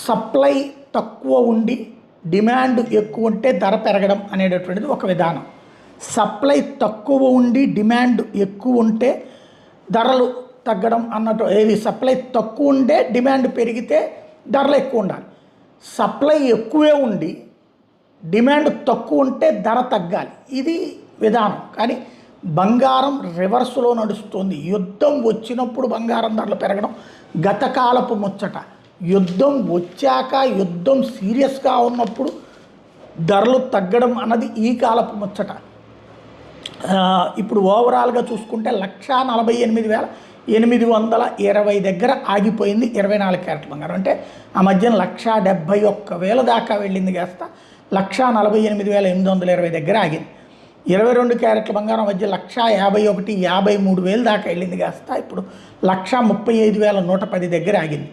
Supply తక్కువ ఉండి demand ఎక్కువ ఉంటే ధర పెరగడం అనేటటువంటిది ఒక విధానం. సప్లై తక్కువ ఉండి డిమాండ్ ఎక్కువ ఉంటే ధరలు తగ్గడం అన్నట్టు. ఏది సప్లై తక్కువ ఉంటే డిమాండ్ పెరిగితే ధరలు ఎక్కువ ఉండాలి. సప్లై ఎక్కువే ఉండి డిమాండ్ తక్కువ ఉంటే ధర తగ్గాలి. ఇది విధానం. కానీ బంగారం రివర్స్లో నడుస్తుంది. యుద్ధం వచ్చినప్పుడు బంగారం ధరలు పెరగడం గతకాలపు ముచ్చట. యుద్ధం వచ్చాక, యుద్ధం సీరియస్గా ఉన్నప్పుడు ధరలు తగ్గడం అన్నది ఈ కాలపు ముచ్చట. ఇప్పుడు ఓవరాల్గా చూసుకుంటే 1,48,820 దగ్గర ఆగిపోయింది 24 క్యారెట్ల బంగారం. అంటే ఆ మధ్యన 1,71,000 దాకా వెళ్ళింది. కాస్త 1,48,820 దగ్గర ఆగింది. 22 క్యారెట్ల బంగారం మధ్య 1,51,53,000 దాకా వెళ్ళింది. కాస్త ఇప్పుడు 1,35,110 దగ్గర ఆగింది.